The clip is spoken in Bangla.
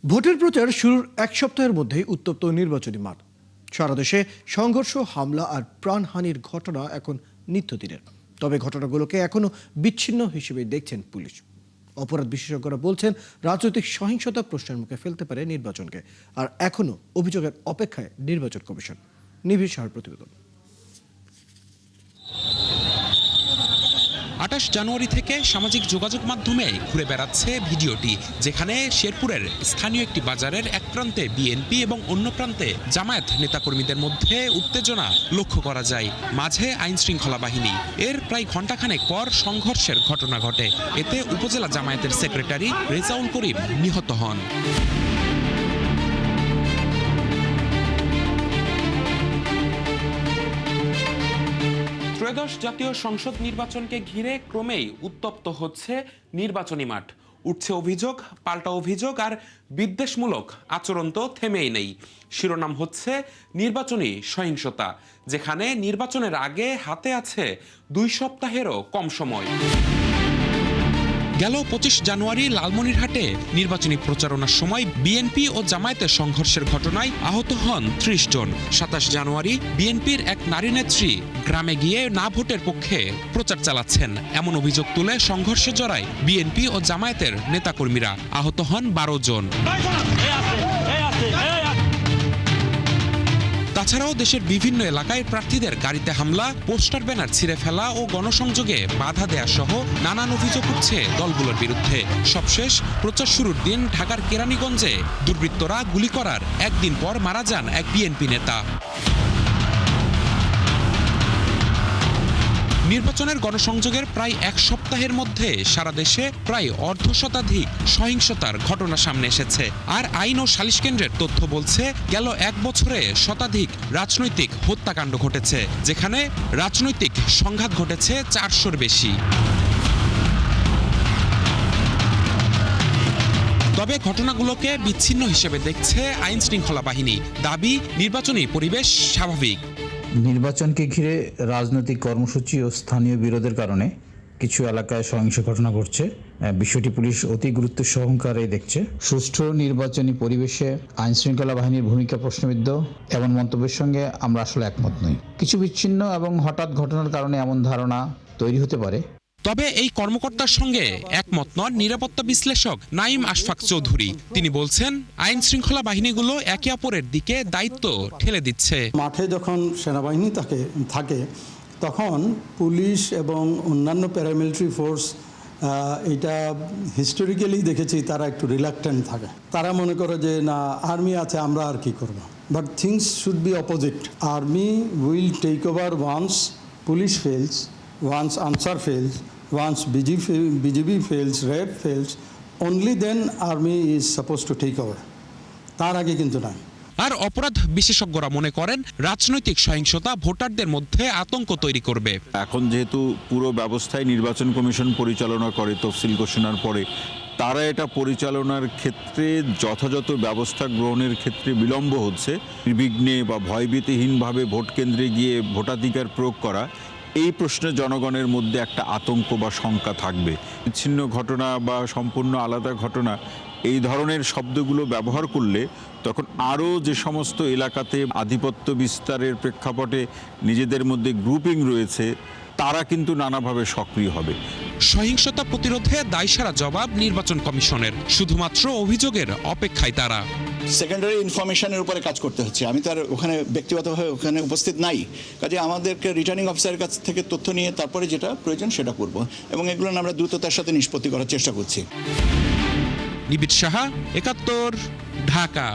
ভোটের প্রচার শুরুর এক সপ্তাহের মধ্যেই উত্তপ্ত নির্বাচনী মাঠ। সারা দেশে সংঘর্ষ, হামলা আর প্রাণহানির ঘটনা এখন নিত্যদিনের। তবে ঘটনাগুলোকে এখনো বিচ্ছিন্ন হিসেবে দেখছেন পুলিশ। অপরাধ বিশেষজ্ঞরা বলছেন, রাজনৈতিক সহিংসতা প্রশ্নের মুখে ফেলতে পারে নির্বাচনকে। আর এখনো অভিযোগের অপেক্ষায় নির্বাচন কমিশন। নিবিড় সাহার প্রতিবেদন। ২৮ জানুয়ারি থেকে সামাজিক যোগাযোগ মাধ্যমে ঘুরে বেড়াচ্ছে ভিডিওটি, যেখানে শেরপুরের স্থানীয় একটি বাজারের এক প্রান্তে বিএনপি এবং অন্য প্রান্তে জামায়াত নেতাকর্মীদের মধ্যে উত্তেজনা লক্ষ্য করা যায়। মাঝে আইন শৃঙ্খলা বাহিনী। এর প্রায় ঘণ্টাখানেক পর সংঘর্ষের ঘটনা ঘটে। এতে উপজেলা জামায়াতের সেক্রেটারি রেজাউল করিম নিহত হন। ত্রয়োদশ জাতীয় সংসদ নির্বাচনকে ঘিরে ক্রমেই উত্তপ্ত হচ্ছে নির্বাচনী মাঠ। উঠছে অভিযোগ, পাল্টা অভিযোগ, আর বিদ্বেষমূলক আচরণ তো থেমেই নেই। শিরোনাম হচ্ছে নির্বাচনী সহিংসতা, যেখানে নির্বাচনের আগে হাতে আছে 2 সপ্তাহেরও কম সময়। গেল 25 জানুয়ারি লালমনিরহাটে নির্বাচনী প্রচারণার সময় বিএনপি ও জামায়াতের সংঘর্ষের ঘটনায় আহত হন 30 জন। 27 জানুয়ারি বিএনপির এক নারী নেত্রী গ্রামে গিয়ে না ভোটের পক্ষে প্রচার চালাচ্ছেন এমন অভিযোগ তুলে সংঘর্ষে জড়ায় বিএনপি ও জামায়াতের নেতাকর্মীরা। আহত হন 12 জন। তাছাড়াও দেশের বিভিন্ন এলাকায় প্রার্থীদের গাড়িতে হামলা, পোস্টার ব্যানার ছিঁড়ে ফেলা ও গণসংযোগে বাধা দেয়া সহ নানান অভিযোগ উঠছে দলগুলোর বিরুদ্ধে। সবশেষ প্রচার শুরুর দিন ঢাকার কেরানীগঞ্জে দুর্বৃত্তরা গুলি করার একদিন পর মারা যান এক বিএনপি নেতা। নির্বাচনের গণসংযোগের প্রায় এক সপ্তাহের মধ্যে সারা দেশে প্রায় অর্ধশতাধিক সহিংসতার ঘটনা সামনে এসেছে। আর আইন ও সালিশ কেন্দ্রের তথ্য বলছে, গেল 1 বছরে শতাধিক রাজনৈতিক হত্যাকাণ্ড ঘটেছে, যেখানে রাজনৈতিক সংঘাত ঘটেছে 400-র বেশি। তবে ঘটনাগুলোকে বিচ্ছিন্ন হিসেবে দেখছে আইন শৃঙ্খলা বাহিনী। দাবি, নির্বাচনী পরিবেশ স্বাভাবিক। নির্বাচনকে ঘিরে রাজনৈতিক কর্মসূচি ও স্থানীয় বিরোধের কারণে কিছু এলাকায় সহিংস ঘটনা ঘটছে। বিষয়টি পুলিশ অতি গুরুত্ব সহকারে দেখছে। সুষ্ঠু নির্বাচনী পরিবেশে আইন শৃঙ্খলা বাহিনীর ভূমিকা প্রশ্নবিদ্ধ এমন মন্তব্যের সঙ্গে আমরা আসলে একমত নই। কিছু বিচ্ছিন্ন এবং হঠাৎ ঘটনার কারণে এমন ধারণা তৈরি হতে পারে। তবে এই কর্মকর্তার সঙ্গে একমত নন নিরাপত্তা বিশ্লেষক নাঈম আশফাক চৌধুরী। তিনি বলছেন, আইন শৃঙ্খলা বাহিনীগুলো একে অপরের দিকে দায়িত্ব ঠেলে দিচ্ছে। মাঠে যখন সেনাবাহিনী থাকে তখন পুলিশ এবং অন্যান্য প্যারামিলিটারি ফোর্স এটা হিস্টোরিক্যালি দেখেছি তারা একটু রিলাক্টেন্ট থাকে। তারা মনে করে যে না, আর্মি আছে, আমরা আর কি করব। But things should be opposite. Army will take over once police fails, once answer fails, once BGB fails, RAB fails, only then army is supposed to take over. তার আগে কিন্তু না। আর অপরাধ বিশেষজ্ঞরা মনে করেন, রাজনৈতিক সহিংসতা ভোটারদের মধ্যে আতঙ্ক তৈরি করবে। এখন যেহেতু পুরো ব্যবস্থায় নির্বাচন কমিশন পরিচালনা করে তফসিল ঘোষণার পরে, তারা এটা পরিচালনার ক্ষেত্রে যথাযথ ব্যবস্থা গ্রহণের ক্ষেত্রে বিলম্ব হচ্ছে। নির্বিঘ্নে বা ভয়ভীতিহীনভাবে ভোট কেন্দ্রে গিয়ে ভোটাধিকার প্রয়োগ করা, এই প্রশ্নে জনগণের মধ্যে একটা আতঙ্ক বা শঙ্কা থাকবে। বিচ্ছিন্ন ঘটনা বা সম্পূর্ণ আলাদা ঘটনা, এই ধরনের শব্দগুলো ব্যবহার করলে তখন আরও যে সমস্ত এলাকাতে আধিপত্য বিস্তারের প্রেক্ষাপটে নিজেদের মধ্যে গ্রুপিং রয়েছে, তারা কিন্তু নানাভাবে সক্রিয় হবে। সহিংসতা প্রতিরোধে দায়সারা জবাব নির্বাচন কমিশনের, শুধুমাত্র অভিযোগের অপেক্ষায় তারা। সেকেন্ডারি ইনফরমেশনের উপরে কাজ করতে হচ্ছে। আমি তো আর ওখানে ব্যক্তিগতভাবে ওখানে উপস্থিত নাই, কাজে আমাদেরকে রিটার্নিং অফিসারের কাছ থেকে তথ্য নিয়ে তারপরে যেটা প্রয়োজন সেটা করব, এবং এগুলো আমরা দ্রুততার সাথে নিষ্পত্তি করার চেষ্টা করছি। নিবিড় সাহা, ৭১, ঢাকা।